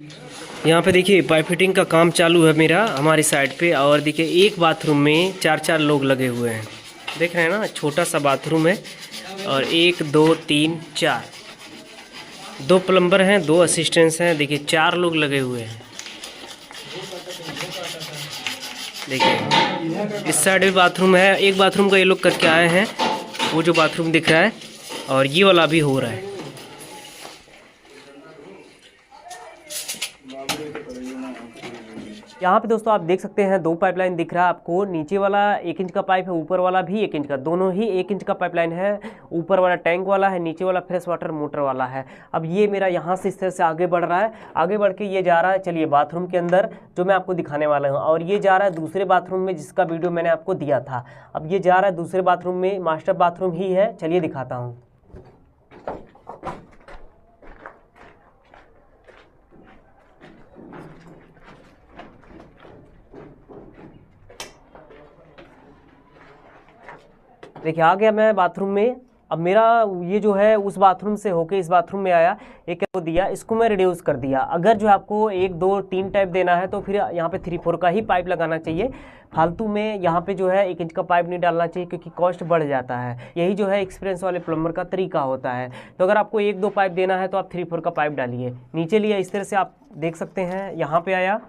यहाँ पे देखिए पाइप फिटिंग का काम चालू है मेरा हमारी साइड पे। और देखिए एक बाथरूम में 4-4 लोग लगे हुए हैं, देख रहे हैं ना, छोटा सा बाथरूम है। और 1 2 3 4 2 प्लम्बर हैं, 2 असिस्टेंट्स हैं। देखिए 4 लोग लगे हुए हैं। देखिए इस साइड भी बाथरूम है, एक बाथरूम का ये लोग करके आए हैं, वो जो बाथरूम दिख रहा है, और ये वाला भी हो रहा है। यहाँ पे दोस्तों आप देख सकते हैं 2 पाइपलाइन दिख रहा है आपको। नीचे वाला 1 इंच का पाइप है, ऊपर वाला भी 1 इंच का, दोनों ही 1 इंच का पाइपलाइन है। ऊपर वाला टैंक वाला है, नीचे वाला फ्रेश वाटर मोटर वाला है। अब ये मेरा यहाँ से इस तरह से आगे बढ़ रहा है, आगे बढ़ के ये जा रहा है, चलिए बाथरूम के अंदर जो मैं आपको दिखाने वाला हूँ। और ये जा रहा है दूसरे बाथरूम में जिसका वीडियो मैंने आपको दिया था। अब ये जा रहा है दूसरे बाथरूम में, मास्टर बाथरूम ही है, चलिए दिखाता हूँ। देखिए आ गया मैं बाथरूम में। अब मेरा ये जो है उस बाथरूम से होके इस बाथरूम में आया, एक को दिया, इसको मैं रिड्यूस कर दिया। अगर जो आपको 1 2 3 टाइप देना है तो फिर यहाँ पे 3 4 का ही पाइप लगाना चाहिए। फालतू में यहाँ पे जो है 1 इंच का पाइप नहीं डालना चाहिए, क्योंकि कॉस्ट बढ़ जाता है। यही जो है एक्सपीरियंस वाले प्लम्बर का तरीका होता है। तो अगर आपको 1 2 पाइप देना है तो आप 3 4 का पाइप डालिए। नीचे लिया इस तरह से, आप देख सकते हैं। यहाँ पे आया,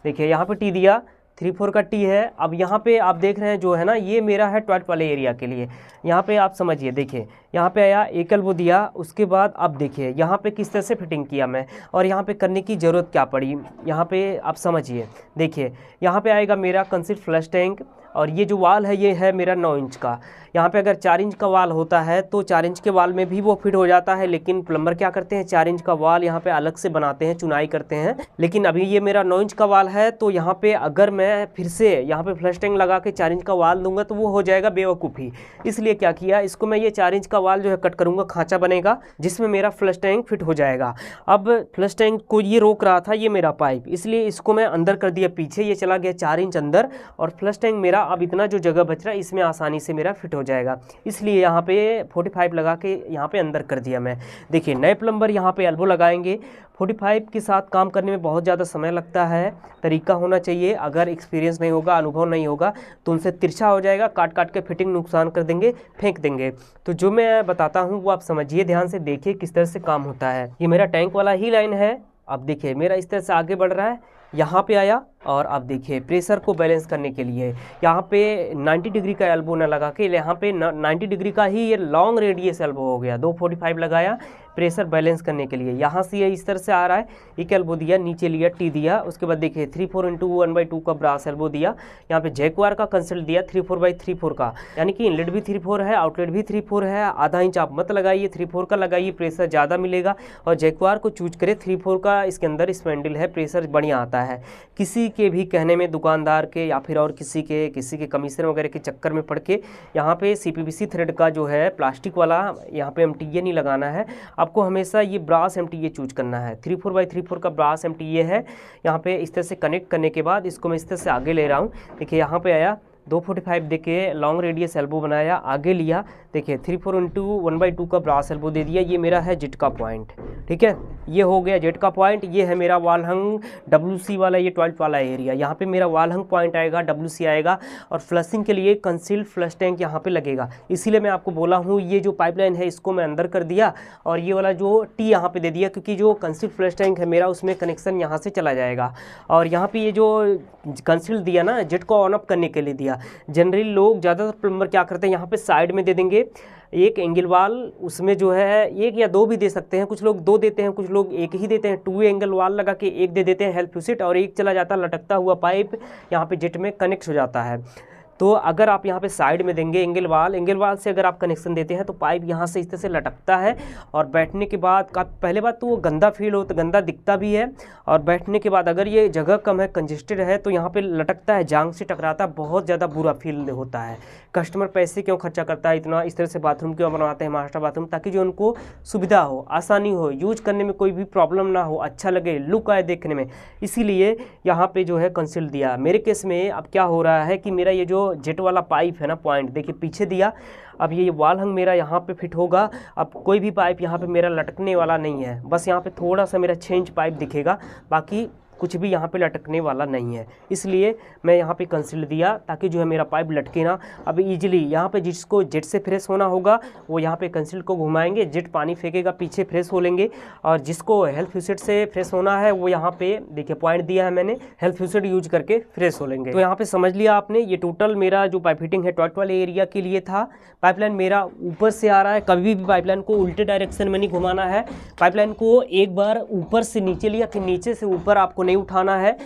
देखिए यहाँ पे टी दिया, 3 4 का टी है। अब यहाँ पे आप देख रहे हैं जो है ना, ये मेरा है टॉयलेट वाले एरिया के लिए। यहाँ पे आप समझिए, देखिए यहाँ पे आया, एक एल्बो दिया, उसके बाद अब देखिए यहाँ पे किस तरह से फिटिंग किया मैं, और यहाँ पे करने की ज़रूरत क्या पड़ी, यहाँ पे आप समझिए। देखिए यहाँ पे आएगा मेरा कंसील फ्लश टैंक, और ये जो वाल है ये है मेरा 9 इंच का। यहाँ पे अगर 4 इंच का वाल होता है तो 4 इंच के वाल में भी वो फिट हो जाता है, लेकिन प्लम्बर क्या करते हैं, 4 इंच का वाल यहाँ पे अलग से बनाते हैं, चुनाई करते हैं। लेकिन अभी ये मेरा 9 इंच का वाल है, तो यहाँ पे अगर मैं फिर से यहाँ पे फ्लश टैंक लगा के 4 इंच का वाल दूंगा तो वो हो जाएगा बेवकूफ़ी। इसलिए क्या किया, इसको मैं ये 4 इंच का वाल जो है कट करूँगा, खाँचा बनेगा जिसमें मेरा फ्लश टैंक फिट हो जाएगा। अब फ्लश टैंक को ये रोक रहा था ये मेरा पाइप, इसलिए इसको मैं अंदर कर दिया पीछे, ये चला गया 4 इंच अंदर, और फ्लश टैंक मेरा अब इतना जो जगह बच रहा है इसमें आसानी से मेरा फिट हो जाएगा। इसलिए यहाँ पे 45 लगा के यहाँ पे अंदर कर दिया मैं। देखिए नए प्लम्बर यहाँ पे एल्बो लगाएंगे, 45 के साथ काम करने में बहुत ज़्यादा समय लगता है, तरीका होना चाहिए। अगर एक्सपीरियंस नहीं होगा, अनुभव नहीं होगा, तो उनसे तिरछा हो जाएगा, काट काट के फिटिंग नुकसान कर देंगे, फेंक देंगे। तो जो मैं बताता हूँ वो आप समझिए, ध्यान से देखिए किस तरह से काम होता है। ये मेरा टैंक वाला ही लाइन है। अब देखिए मेरा इस तरह से आगे बढ़ रहा है, यहाँ पे आया, और अब देखिए प्रेशर को बैलेंस करने के लिए यहाँ पे 90 डिग्री का एल्बो ना लगा के, यहाँ पे 90 डिग्री का ही ये लॉन्ग रेडियस एल्बो हो गया। 245 लगाया प्रेशर बैलेंस करने के लिए। यहाँ से ये इस तरह से आ रहा है, एक एल्बो दिया, नीचे लिया, टी दिया, उसके बाद देखिए 3 4 इंटू 1/2 का ब्रास एल्बो दिया। यहाँ पे जैकवार का कंसल्ट दिया 3 4/3 4 का, यानी कि इनलेट भी 3 4 है, आउटलेट भी 3 4 है। आधा इंच आप मत लगाइए, 3 4 का लगाइए, प्रेशर ज़्यादा मिलेगा। और जैकवार को चूज करें, 3 4 का इसके अंदर स्पैंडल है, प्रेशर बढ़िया आता है। किसी के भी कहने में, दुकानदार के या फिर और किसी के कमीशन वगैरह के चक्कर में पड़ के यहाँ पे CPVC थ्रेड का जो है प्लास्टिक वाला, यहाँ पे MTA नहीं लगाना है आपको, हमेशा ये ब्रास MTA चूज करना है। 3 4/3 4 का ब्रास MTA है। यहाँ पे इस तरह से कनेक्ट करने के बाद इसको मैं इस तरह से आगे ले रहा हूँ। देखिए यहाँ पे आया, 245 देके लॉन्ग रेडियस एल्बो बनाया, आगे लिया, देखिए 3 4 इंटू 1/2 का ब्रास एल्बो दे दिया। ये मेरा है जेट का पॉइंट, ठीक है, ये हो गया जेट का पॉइंट। ये है मेरा वाल हंग WC वाला, ये टॉयलेट वाला एरिया, यहाँ पे मेरा वाल हंग पॉइंट आएगा, WC आएगा। और फ्लशिंग के लिए कंसील्ड फ्लश टैंक यहाँ पे लगेगा। इसीलिए मैं आपको बोला हूँ ये जो पाइपलाइन है इसको मैं अंदर कर दिया, और ये वाला जो टी यहाँ पे दे दिया, क्योंकि जो कंसील्ड फ्लश टैंक है मेरा उसमें कनेक्शन यहाँ से चला जाएगा। और यहाँ पे ये जो कंसील्ड दिया ना, जेट को ऑन ऑफ करने के लिए दिया। जनरली लोग ज़्यादातर प्लम्बर क्या करते हैं, यहाँ पे साइड में दे देंगे एक एंगल वाल, उसमें जो है 1 या 2 भी दे सकते हैं, कुछ लोग 2 देते हैं, कुछ लोग 1 ही देते हैं। 2 एंगल वाल लगा के 1 दे देते हैं हेल्प फ्यूसिट, और 1 चला जाता है लटकता हुआ पाइप, यहाँ पे जेट में कनेक्ट हो जाता है। तो अगर आप यहाँ पे साइड में देंगे एंगल वाल से अगर आप कनेक्शन देते हैं तो पाइप यहाँ से इस तरह से लटकता है। और बैठने के बाद का पहले बात तो वो गंदा फील होता, गंदा दिखता भी है। और बैठने के बाद अगर ये जगह कम है, कंजेस्टेड है, तो यहाँ पे लटकता है, जांग से टकराता है, बहुत ज़्यादा बुरा फील होता है। कस्टमर पैसे क्यों खर्चा करता है इतना, इस तरह से बाथरूम क्यों बनवाते हैं मास्टर बाथरूम, ताकि जो उनको सुविधा हो, आसानी हो, यूज करने में कोई भी प्रॉब्लम ना हो, अच्छा लगे, लुक आए देखने में। इसीलिए यहाँ पे जो है कंसील दिया। मेरे केस में अब क्या हो रहा है कि मेरा ये जो जेट वाला पाइप है ना, पॉइंट देखिए पीछे दिया, अब ये वाल हंग मेरा यहाँ पे फिट होगा। अब कोई भी पाइप यहाँ पे मेरा लटकने वाला नहीं है, बस यहाँ पे थोड़ा सा मेरा 6 इंच पाइप दिखेगा, बाकी कुछ भी यहाँ पे लटकने वाला नहीं है। इसलिए मैं यहाँ पे कंसील दिया ताकि जो है मेरा पाइप लटके ना। अब इजीली यहाँ पे जिसको जेट से फ्रेश होना होगा वो यहाँ पे कंसील को घुमाएंगे, जेट पानी फेंकेगा, पीछे फ्रेश हो लेंगे। और जिसको हेल्थ फ्यूसेट से फ्रेश होना है वो यहाँ पे देखिए पॉइंट दिया है मैंने, हेल्थ फ्यूसेट यूज करके फ्रेश हो लेंगे। तो यहाँ पे समझ लिया आपने, ये टोटल मेरा जो पाइप फिटिंग है टॉयलेट वाले एरिया के लिए था। पाइपलाइन मेरा ऊपर से आ रहा है, कभी भी पाइपलाइन को उल्टे डायरेक्शन में नहीं घुमाना है। पाइपलाइन को एक बार ऊपर से नीचे लिया, फिर नीचे से ऊपर आपको नहीं उठाना है।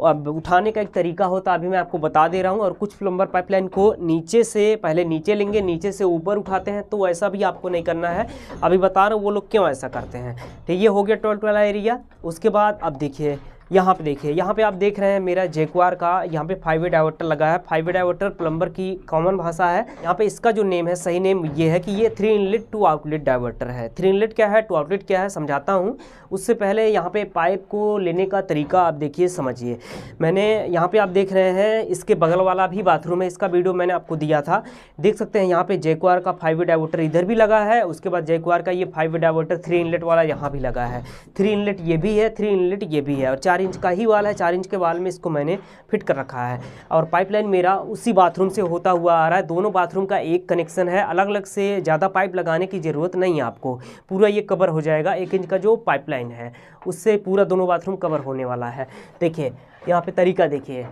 अब उठाने का एक तरीका होता है, अभी मैं आपको बता दे रहा हूँ। और कुछ प्लम्बर पाइपलाइन को नीचे से पहले नीचे लेंगे, नीचे से ऊपर उठाते हैं, तो ऐसा भी आपको नहीं करना है। अभी बता रहा हूँ वो लोग क्यों ऐसा करते हैं। तो ये हो गया टॉयलेट वाला एरिया। उसके बाद अब देखिए यहाँ पे, देखिए यहाँ पे आप देख रहे हैं मेरा जैक्वार का यहाँ पे 5-वे डाइवर्टर लगा है। 5-वे डाइवर्टर प्लम्बर की कॉमन भाषा है। यहाँ पे इसका जो नेम है, सही नेम ये है कि ये 3 इनलेट 2 आउटलेट डाइवर्टर है। 3 इनलेट क्या है, 2 आउटलेट क्या है, समझाता हूँ। उससे पहले यहाँ पे पाइप को लेने का तरीका आप देखिए, समझिए। मैंने यहाँ पे आप देख रहे हैं इसके बगल वाला भी बाथरूम है, इसका वीडियो मैंने आपको दिया था, देख सकते हैं। यहाँ पे जैक्वार का 5-वे डाइवर्टर इधर भी लगा है। उसके बाद जैक्वार का ये 5-वे डाइवर्टर 3 इनलेट वाला यहाँ भी लगा है। 3 इनलेट ये भी है, 3 इनलेट ये भी है, और 4 इंच का ही वाल है। 4 इंच के वाल में इसको मैंने फिट कर रखा है। और पाइपलाइन मेरा उसी बाथरूम से होता हुआ आ रहा है। दोनों बाथरूम का एक कनेक्शन है, अलग अलग से ज़्यादा पाइप लगाने की ज़रूरत नहीं है आपको। पूरा ये कवर हो जाएगा। 1 इंच का जो पाइपलाइन है उससे पूरा दोनों बाथरूम कवर होने वाला है। देखिए यहाँ पे तरीका देखिए,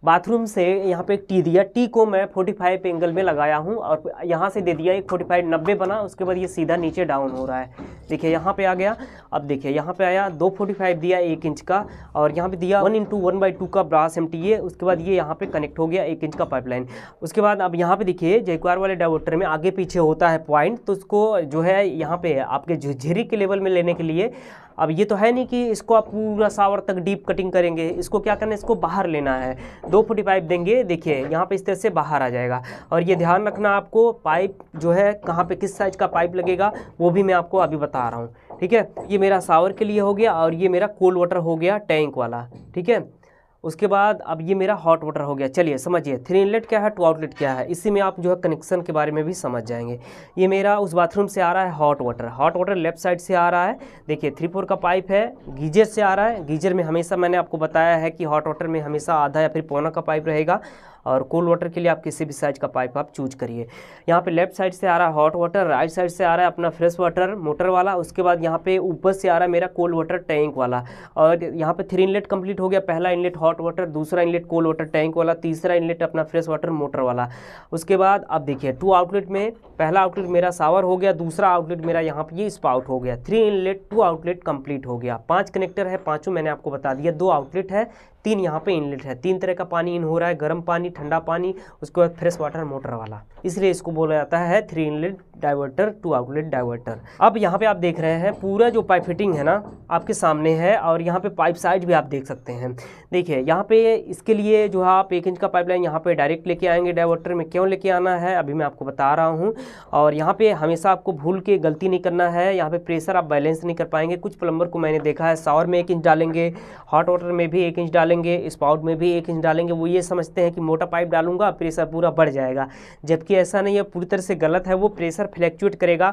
बाथरूम से यहाँ पे एक टी दिया, टी को मैं 45 एंगल में लगाया हूँ और यहाँ से दे दिया एक 45 90 बना। उसके बाद ये सीधा नीचे डाउन हो रहा है। देखिए यहाँ पे आ गया। अब देखिए यहाँ पे आया 2 45 दिया 1 इंच का, और यहाँ पे दिया 1x1/2 का ब्रास MTA। उसके बाद ये यहाँ पे कनेक्ट हो गया 1 इंच का पाइपलाइन। उसके बाद अब यहाँ पे देखिए जैक्वार वाले डाइवर्टर में आगे पीछे होता है पॉइंट, तो उसको जो है यहाँ पे आपके झिरी के लेवल में लेने के लिए, अब ये तो है नहीं कि इसको आप पूरा सावर तक डीप कटिंग करेंगे, इसको क्या करना है, इसको बाहर लेना है। 2 फुटी पाइप देंगे, देखिए यहाँ पे इस तरह से बाहर आ जाएगा। और ये ध्यान रखना आपको, पाइप जो है कहाँ पे किस साइज का पाइप लगेगा वो भी मैं आपको अभी बता रहा हूँ, ठीक है। ये मेरा सावर के लिए हो गया, और ये मेरा कोल्ड वाटर हो गया टैंक वाला, ठीक है। उसके बाद अब ये मेरा हॉट वाटर हो गया। चलिए समझिए 3 इनलेट क्या है, 2 आउटलेट क्या है, इसी में आप जो है कनेक्शन के बारे में भी समझ जाएंगे। ये मेरा उस बाथरूम से आ रहा है hot water, hot water left side से आ रहा है। देखिए 3-4 का पाइप है, गीजर से आ रहा है। गीजर में हमेशा मैंने आपको बताया है कि हॉट वाटर में हमेशा आधा या फिर पौना का पाइप रहेगा, और कोल्ड वाटर के लिए आप किसी भी साइज का पाइप आप चूज करिए। यहाँ पे लेफ्ट साइड से आ रहा है हॉट वाटर, राइट साइड से आ रहा है अपना फ्रेश वाटर मोटर वाला। उसके बाद यहाँ पे ऊपर से आ रहा है मेरा कोल्ड वाटर टैंक वाला। और यहाँ पे 3 इनलेट कंप्लीट हो गया। पहला इनलेट हॉट वाटर, दूसरा इनलेट कोल्ड वाटर टैंक वाला, तीसरा इनलेट अपना फ्रेश वाटर मोटर वाला। उसके बाद अब देखिए 2 आउटलेट में पहला आउटलेट मेरा सावर हो गया, दूसरा आउटलेट मेरा यहाँ पे ये स्पाउट हो गया। 3 इनलेट 2 आउटलेट कंप्लीट हो गया। 5 कनेक्टर है, पाँचों मैंने आपको बता दिया। 2 आउटलेट है, 3 यहाँ पे इनलेट है। 3 तरह का पानी इन हो रहा है, गर्म पानी, ठंडा पानी, उसके बाद फ्रेश वाटर मोटर वाला, इसलिए इसको बोला जाता है 3 इनलेट डाइवर्टर 2 आउटलेट डाइवर्टर। अब यहाँ पे आप देख रहे हैं पूरा जो पाइप फिटिंग है ना आपके सामने है, और यहाँ पे पाइप साइज भी आप देख सकते हैं। देखिए यहाँ पे इसके लिए जो है आप 1 इंच का पाइपलाइन यहाँ पे डायरेक्ट लेके आएंगे डाइवर्टर में। क्यों लेके आना है अभी मैं आपको बता रहा हूँ। और यहाँ पे हमेशा आपको भूल के गलती नहीं करना है, यहाँ पे प्रेशर आप बैलेंस नहीं कर पाएंगे। कुछ प्लम्बर को मैंने देखा है शावर में 1 इंच डालेंगे, हॉट वाटर में भी 1 इंच डालेंगे, स्पाउट में भी 1 इंच डालेंगे। वो ये समझते हैं कि मोटा पाइप डालूंगा प्रेशर पूरा बढ़ जाएगा, जबकि ऐसा नहीं है, पूरी तरह से गलत है। वो प्रेशर फ्लैक्चुएट करेगा,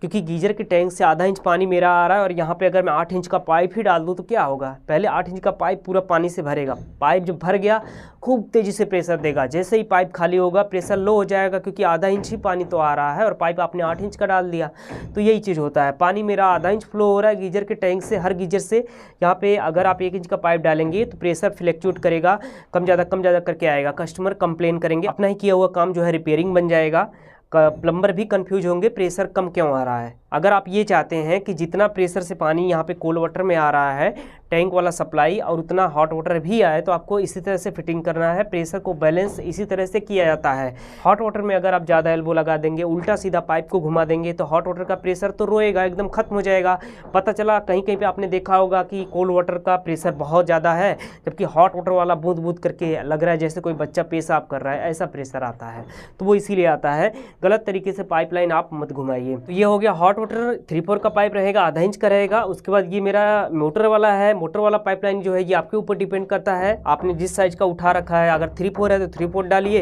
क्योंकि गीजर के टैंक से आधा इंच पानी मेरा आ रहा है, और यहाँ पे अगर मैं 8 इंच का पाइप ही डाल दूँ तो क्या होगा, पहले 8 इंच का पाइप पूरा पानी से भरेगा। पाइप जब भर गया खूब तेज़ी से प्रेशर देगा, जैसे ही पाइप खाली होगा प्रेशर लो हो जाएगा, क्योंकि आधा इंच ही पानी तो आ रहा है और पाइप आपने 8 इंच का डाल दिया। तो यही चीज़ होता है, पानी मेरा आधा इंच फ्लो हो रहा है गीजर के टैंक से, हर गीजर से। यहाँ पे अगर आप 1 इंच का पाइप डालेंगे तो प्रेशर फ्लैक्चुएट करेगा, कम ज़्यादा करके आएगा। कस्टमर कंप्लेन करेंगे, अपना ही किया हुआ काम जो है रिपेयरिंग बन जाएगा। प्लम्बर भी कंफ्यूज होंगे प्रेशर कम क्यों आ रहा है। अगर आप ये चाहते हैं कि जितना प्रेशर से पानी यहाँ पे कोल्ड वाटर में आ रहा है टैंक वाला सप्लाई, और उतना हॉट वाटर भी आए, तो आपको इसी तरह से फिटिंग करना है। प्रेशर को बैलेंस इसी तरह से किया जाता है। हॉट वाटर में अगर आप ज़्यादा एल्बो लगा देंगे, उल्टा सीधा पाइप को घुमा देंगे, तो हॉट वाटर का प्रेशर तो रोएगा, एकदम खत्म हो जाएगा। पता चला कहीं कहीं पे आपने देखा होगा कि कोल्ड वाटर का प्रेशर बहुत ज़्यादा है, जबकि हॉट वाटर वाला बूंद बूंद करके लग रहा है जैसे कोई बच्चा पेशाब कर रहा है, ऐसा प्रेशर आता है। तो वो इसीलिए आता है, गलत तरीके से पाइपलाइन आप मत घुमाइए। तो ये हो गया हॉट वाटर। 3-4 का पाइप रहेगा, आधा इंच का रहेगा। उसके बाद ये मेरा मोटर वाला है, मोटर वाला पाइपलाइन जो है ये आपके ऊपर डिपेंड करता है, आपने जिस साइज का उठा रखा है। अगर 3/4 है तो 3/4 डालिए,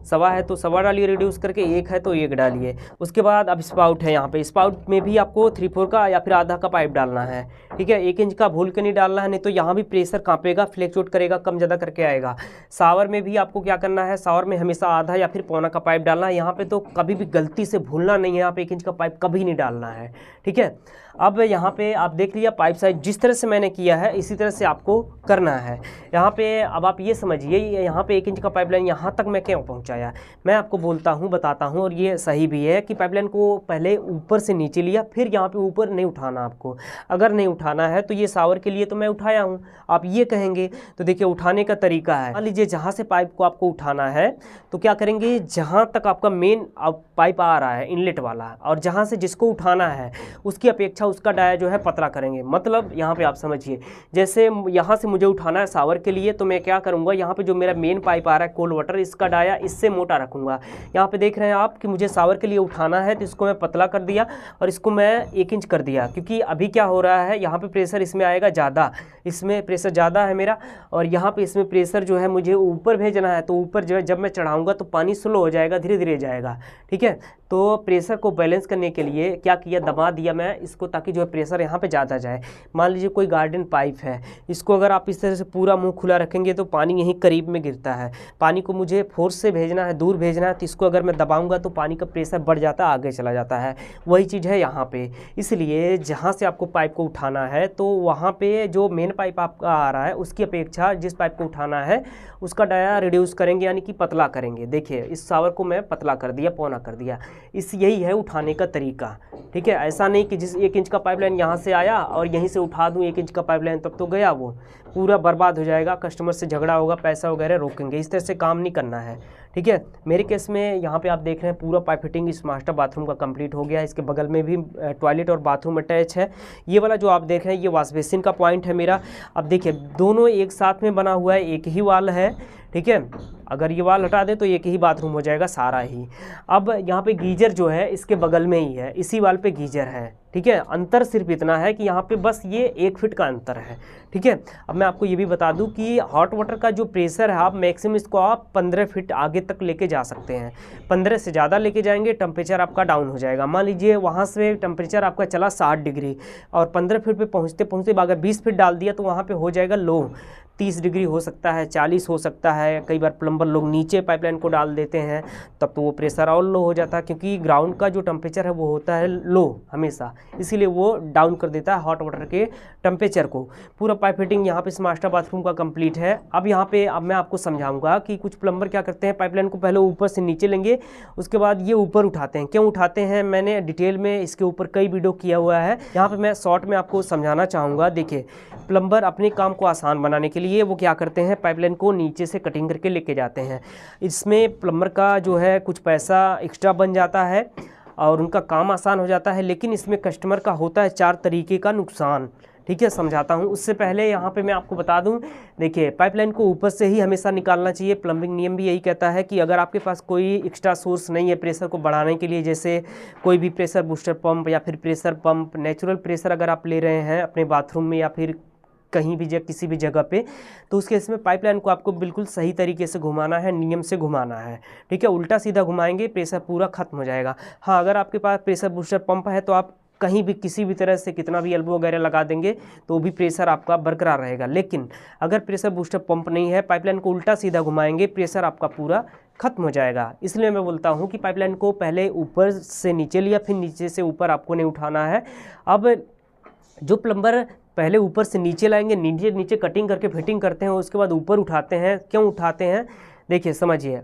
1.25 है तो 1.25 डालिए रिड्यूस करके, 1 है तो 1 डालिए। उसके बाद अब स्पाउट है, यहाँ पे स्पाउट में भी आपको 3/4 का या फिर आधा का पाइप डालना है, ठीक है। 1 इंच का भूल के नहीं डालना है, नहीं तो यहाँ भी प्रेशर कांपेगा, फ्लैक्चुएट करेगा, कम ज़्यादा करके आएगा। शावर में भी आपको क्या करना है, शावर में हमेशा आधा या फिर पौना का पाइप डालना है। यहाँ पे तो कभी भी गलती से भूलना नहीं है, यहाँ पे 1 इंच का पाइप कभी नहीं डालना है, ठीक है। अब यहाँ पे आप देख लिया पाइप साइज जिस तरह से मैंने किया है इसी तरह से आपको करना है। यहाँ पे अब आप ये समझिए, यहाँ पे 1 इंच का पाइपलाइन यहाँ तक मैं क्यों पहुँचाया, मैं आपको बोलता हूँ, बताता हूँ, और ये सही भी है कि पाइपलाइन को पहले ऊपर से नीचे लिया, फिर यहाँ पे ऊपर नहीं उठाना आपको। अगर नहीं उठाना है तो ये शावर के लिए तो मैं उठाया हूँ, आप ये कहेंगे, तो देखिए उठाने का तरीका है। मान लीजिए जहाँ से पाइप को आपको उठाना है तो क्या करेंगे, जहाँ तक आपका मेन पाइप आ रहा है इनलेट वाला, और जहाँ से जिसको उठाना है उसकी अपेक्षा उसका डाया जो है पतला करेंगे। मतलब यहाँ पे आप समझिए, जैसे यहाँ से मुझे उठाना है शावर के लिए, तो मैं क्या करूँगा, यहाँ पे जो मेरा मेन पाइप आ रहा है कोल्ड वाटर, इसका डाया इससे मोटा रखूँगा। यहाँ पे देख रहे हैं आप कि मुझे शावर के लिए उठाना है तो इसको मैं पतला कर दिया और इसको मैं 1 इंच कर दिया, क्योंकि अभी क्या हो रहा है, यहाँ पे प्रेशर इसमें आएगा ज़्यादा, इसमें प्रेशर ज़्यादा है मेरा, और यहाँ पे इसमें प्रेशर जो है मुझे ऊपर भेजना है, तो ऊपर जो है जब मैं चढ़ाऊँगा तो पानी स्लो हो जाएगा, धीरे धीरे जाएगा, ठीक है। तो प्रेशर को बैलेंस करने के लिए क्या किया, दबा दिया मैं इसको, ताकि जो है प्रेशर यहाँ पे ज़्यादा जाए। मान लीजिए कोई गार्डन पाइप है, इसको अगर आप इस तरह से पूरा मुंह खुला रखेंगे तो पानी यहीं करीब में गिरता है। पानी को मुझे फोर्स से भेजना है, दूर भेजना है, तो इसको अगर मैं दबाऊंगा तो पानी का प्रेशर बढ़ जाता है, आगे चला जाता है। वही चीज़ है यहाँ पे। इसलिए जहाँ से आपको पाइप को उठाना है तो वहाँ पे जो मेन पाइप आपका आ रहा है उसकी अपेक्षा जिस पाइप को उठाना है उसका डाया रिड्यूस करेंगे, यानी कि पतला करेंगे। देखिए इस शावर को मैं पतला कर दिया, पौना कर दिया, यही है उठाने का तरीका, ठीक है। ऐसा नहीं कि जिस 1 इंच का पाइपलाइन यहाँ से आया और यहीं से उठा दूँ 1 इंच का पाइपलाइन, तब तो गया वो पूरा बर्बाद हो जाएगा, कस्टमर से झगड़ा होगा, पैसा वगैरह रोकेंगे। इस तरह से काम नहीं करना है, ठीक है। मेरे केस में यहाँ पे आप देख रहे हैं पूरा पाइप फिटिंग इस मास्टर बाथरूम का कंप्लीट हो गया है। इसके बगल में भी टॉयलेट और बाथरूम अटैच है। ये वाला जो आप देख रहे हैं ये वॉश बेसिन का पॉइंट है मेरा। अब देखिए दोनों एक साथ में बना हुआ है, एक ही वाल है, ठीक है। अगर ये वाल हटा दे तो एक ही बाथरूम हो जाएगा सारा ही। अब यहाँ पे गीजर जो है इसके बगल में ही है, इसी वाल पे गीजर है, ठीक है। अंतर सिर्फ इतना है कि यहाँ पे बस ये 1 फीट का अंतर है, ठीक है। अब मैं आपको ये भी बता दूं कि हॉट वाटर का जो प्रेशर है आप मैक्सिमम इसको आप 15 फीट आगे तक लेके जा सकते हैं। 15 से ज़्यादा लेके जाएंगे टेम्परेचर आपका डाउन हो जाएगा। मान लीजिए वहाँ से टेम्परेचर आपका चला 60 डिग्री और 15 फीट पे पहुँचते पहुँचते अगर 20 फीट डाल दिया तो वहाँ पे हो जाएगा लो, 30 डिग्री हो सकता है, 40 हो सकता है। कई बार प्लम्बर लोग नीचे पाइपलाइन को डाल देते हैं, तब तो वो प्रेशर और लो हो जाता है, क्योंकि ग्राउंड का जो टेम्परेचर है वो होता है लो हमेशा, इसीलिए वो डाउन कर देता है हॉट वाटर के टेम्परेचर को। पूरा पाइप फिटिंग यहाँ पे इस मास्टर बाथरूम का कंप्लीट है। अब यहाँ पे मैं आपको समझाऊंगा कि कुछ प्लम्बर क्या करते हैं, पाइपलाइन को पहले ऊपर से नीचे लेंगे, उसके बाद ये ऊपर उठाते हैं। क्यों उठाते हैं, मैंने डिटेल में इसके ऊपर कई वीडियो किया हुआ है, यहाँ पे मैं शॉर्ट में आपको समझाना चाहूँगा। देखिए प्लम्बर अपने काम को आसान बनाने के लिए वो क्या करते हैं, पाइपलाइन को नीचे से कटिंग करके लेके जाते हैं। इसमें प्लम्बर का जो है कुछ पैसा एक्स्ट्रा बन जाता है और उनका काम आसान हो जाता है, लेकिन इसमें कस्टमर का होता है 4 तरीके का नुकसान, ठीक है। समझाता हूँ उससे पहले यहाँ पे मैं आपको बता दूँ, देखिए पाइपलाइन को ऊपर से ही हमेशा निकालना चाहिए। प्लम्बिंग नियम भी यही कहता है कि अगर आपके पास कोई एक्स्ट्रा सोर्स नहीं है प्रेशर को बढ़ाने के लिए, जैसे कोई भी प्रेशर बूस्टर पंप या फिर प्रेशर पंप, नेचुरल प्रेशर अगर आप ले रहे हैं अपने बाथरूम में या फिर कहीं भी किसी भी जगह पे, तो उसके इसमें पाइपलाइन को आपको बिल्कुल सही तरीके से घुमाना है, नियम से घुमाना है, ठीक है। उल्टा सीधा घुमाएंगे प्रेशर पूरा खत्म हो जाएगा। हाँ, अगर आपके पास प्रेशर बूस्टर पंप है तो आप कहीं भी किसी भी तरह से कितना भी एल्बो वगैरह लगा देंगे तो भी प्रेशर आपका बरकरार रहेगा। लेकिन अगर प्रेशर बूस्टर पंप नहीं है, पाइपलाइन को उल्टा सीधा घुमाएंगे, प्रेशर आपका पूरा खत्म हो जाएगा। इसलिए मैं बोलता हूँ कि पाइपलाइन को पहले ऊपर से नीचे लिया, फिर नीचे से ऊपर आपको नहीं उठाना है। अब जो प्लम्बर पहले ऊपर से नीचे लाएंगे, नीचे नीचे कटिंग करके फिटिंग करते हैं, उसके बाद ऊपर उठाते हैं। क्यों उठाते हैं, देखिए समझिए।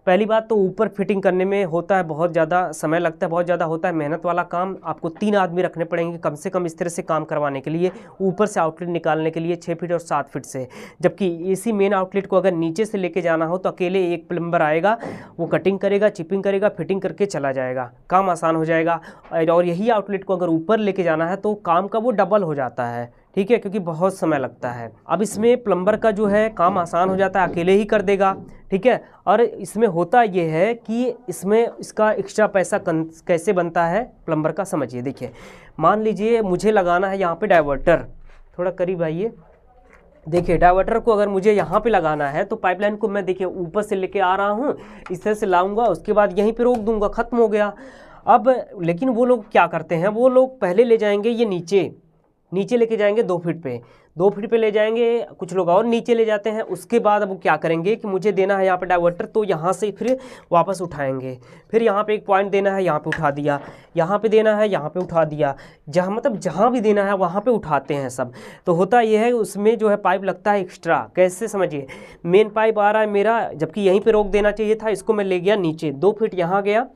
पहली बात तो ऊपर फिटिंग करने में होता है बहुत ज़्यादा समय लगता है, बहुत ज़्यादा होता है मेहनत वाला काम। आपको 3 आदमी रखने पड़ेंगे कम से कम इस तरह से काम करवाने के लिए, ऊपर से आउटलेट निकालने के लिए 6 फीट और 7 फीट से। जबकि इसी मेन आउटलेट को अगर नीचे से लेके जाना हो तो अकेले एक प्लम्बर आएगा, वो कटिंग करेगा, चिपिंग करेगा, फिटिंग करके चला जाएगा, काम आसान हो जाएगा। और यही आउटलेट को अगर ऊपर लेके जाना है तो काम का वो डबल हो जाता है, ठीक है, क्योंकि बहुत समय लगता है। अब इसमें प्लम्बर का जो है काम आसान हो जाता है, अकेले ही कर देगा, ठीक है। और इसमें होता ये है कि इसमें इसका एक्स्ट्रा पैसा कैसे बनता है प्लम्बर का, समझिए। देखिए मान लीजिए मुझे लगाना है यहाँ पे डाइवर्टर, थोड़ा करीब आइए, देखिए डाइवर्टर को अगर मुझे यहाँ पे लगाना है तो पाइपलाइन को मैं देखिए ऊपर से लेके आ रहा हूँ, इस तरह से लाऊंगा, उसके बाद यहीं पे रोक दूंगा, ख़त्म हो गया। अब लेकिन वो लोग क्या करते हैं, वो लोग पहले ले जाएंगे ये नीचे लेके जाएंगे 2 फीट पे, 2 फीट पे ले जाएंगे, कुछ लोग और नीचे ले जाते हैं। उसके बाद अब वो क्या करेंगे कि मुझे देना है यहाँ पे डाइवर्टर, तो यहाँ से फिर वापस उठाएंगे, फिर यहाँ पे एक पॉइंट देना है, यहाँ पे उठा दिया, यहाँ पे देना है, यहाँ पे उठा दिया, जहाँ मतलब जहाँ भी देना है वहाँ पे उठाते हैं सब। तो होता यह है उसमें जो है पाइप लगता है एक्स्ट्रा। कैसे समझिए, मेन पाइप आ रहा है मेरा, जबकि यहीं पर रोक देना चाहिए था, इसको मैं ले गया नीचे 2 फीट यहाँ गया,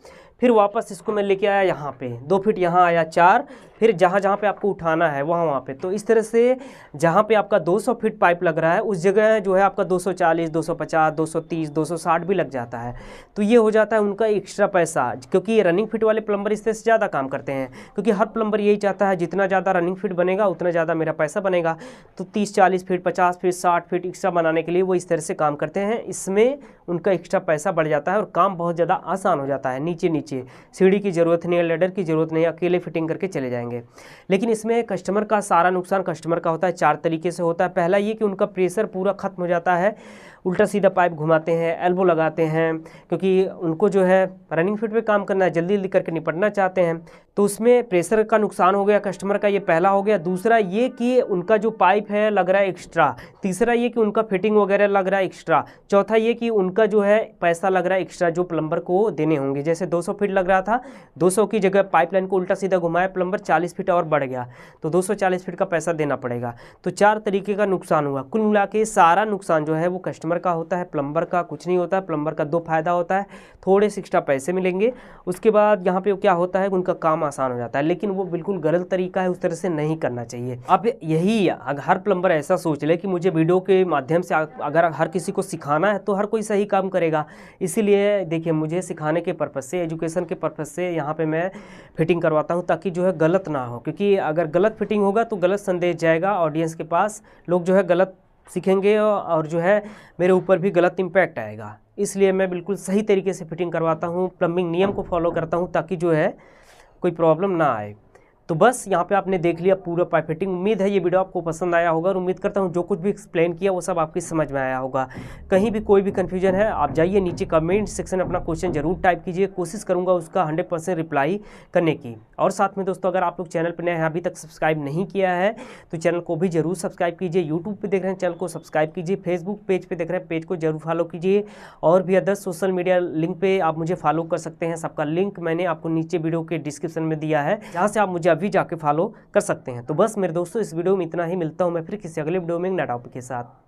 फिर वापस इसको मैं लेके आया यहाँ पे 2 फीट यहाँ आया 4, फिर जहाँ पे आपको उठाना है वहाँ पे। तो इस तरह से जहाँ पे आपका 200 फीट पाइप लग रहा है उस जगह जो है आपका 240, 250, 230, 260 भी लग जाता है। तो ये हो जाता है उनका एक्स्ट्रा पैसा, क्योंकि रनिंग फिट वाले प्लम्बर इस तरह से ज़्यादा काम करते हैं, क्योंकि हर प्लम्बर यही चाहता है जितना ज़्यादा रनिंग फिट बनेगा उतना ज़्यादा मेरा पैसा बनेगा। तो 30, 40 फीट, 50 फीट, 60 फीट एक्स्ट्रा बनाने के लिए वो इस तरह से काम करते हैं। इसमें उनका एक्स्ट्रा पैसा बढ़ जाता है और काम बहुत ज़्यादा आसान हो जाता है। नीचे सीढ़ी की ज़रूरत नहीं है, लेडर की ज़रूरत नहीं है, अकेले फिटिंग करके चले जाएंगे। लेकिन इसमें कस्टमर का सारा नुकसान कस्टमर का होता है, 4 तरीके से होता है। पहला ये कि उनका प्रेशर पूरा ख़त्म हो जाता है, उल्टा सीधा पाइप घुमाते हैं, एल्बो लगाते हैं, क्योंकि उनको जो है रनिंग फिट पे काम करना है, जल्दी जल्दी करके निपटना चाहते हैं, तो उसमें प्रेशर का नुकसान हो गया कस्टमर का, ये पहला हो गया। दूसरा ये कि उनका जो पाइप है लग रहा है एक्स्ट्रा। तीसरा ये कि उनका फिटिंग वगैरह लग रहा है एक्स्ट्रा। चौथा ये कि उनका जो है पैसा लग रहा है एक्स्ट्रा जो प्लम्बर को देने होंगे। जैसे 200 फीट लग रहा था, 200 की जगह पाइपलाइन को उल्टा सीधा घुमाया प्लम्बर, 40 फीट और बढ़ गया, तो 240 फीट का पैसा देना पड़ेगा। तो 4 तरीके का नुकसान हुआ। कुल मिला के सारा नुकसान जो है वो कस्टमर का होता है, प्लम्बर का कुछ नहीं होता है। प्लम्बर का 2 फायदा होता है, थोड़े से एक्स्ट्रा पैसे मिलेंगे, उसके बाद यहाँ पे क्या होता है उनका काम आसान हो जाता है। लेकिन वो बिल्कुल गलत तरीका है, उस तरह से नहीं करना चाहिए। अब यही अगर हर प्लम्बर ऐसा सोच ले कि मुझे वीडियो के माध्यम से अगर हर किसी को सिखाना है तो हर कोई सही काम करेगा। इसीलिए देखिए मुझे सिखाने के पर्पज़ से, एजुकेशन के पर्पज़ से यहाँ पे मैं फिटिंग करवाता हूँ, ताकि जो है गलत ना हो, क्योंकि अगर गलत फिटिंग होगा तो गलत संदेश जाएगा ऑडियंस के पास, लोग जो है गलत सीखेंगे और जो है मेरे ऊपर भी गलत इम्पैक्ट आएगा। इसलिए मैं बिल्कुल सही तरीके से फिटिंग करवाता हूँ, प्लम्बिंग नियम को फॉलो करता हूँ, ताकि जो है कोई प्रॉब्लम ना आए। तो बस यहाँ पे आपने देख लिया पूरा पाइप फिटिंग। उम्मीद है ये वीडियो आपको पसंद आया होगा और उम्मीद करता हूँ जो कुछ भी एक्सप्लेन किया वो सब आपकी समझ में आया होगा। कहीं भी कोई भी कन्फ्यूजन है आप जाइए नीचे कमेंट सेक्शन में अपना क्वेश्चन जरूर टाइप कीजिए, कोशिश करूँगा उसका 100% रिप्लाई करने की। और साथ में दोस्तों अगर आप लोग चैनल पर नए हैं, अभी तक सब्सक्राइब नहीं किया है तो चैनल को भी जरूर सब्सक्राइब कीजिए। यूट्यूब पर देख रहे हैं चैनल को सब्सक्राइब कीजिए, फेसबुक पेज पर देख रहे हैं पेज को जरूर फॉलो कीजिए, और भी अदर सोशल मीडिया लिंक पे आप मुझे फॉलो कर सकते हैं। सबका लिंक मैंने आपको नीचे वीडियो के डिस्क्रिप्शन में दिया है, जहाँ से आप मुझे अभी जाके फॉलो कर सकते हैं। तो बस मेरे दोस्तों इस वीडियो में इतना ही, मिलता हूं मैं फिर किसी अगले वीडियो में नए टॉपिक के साथ।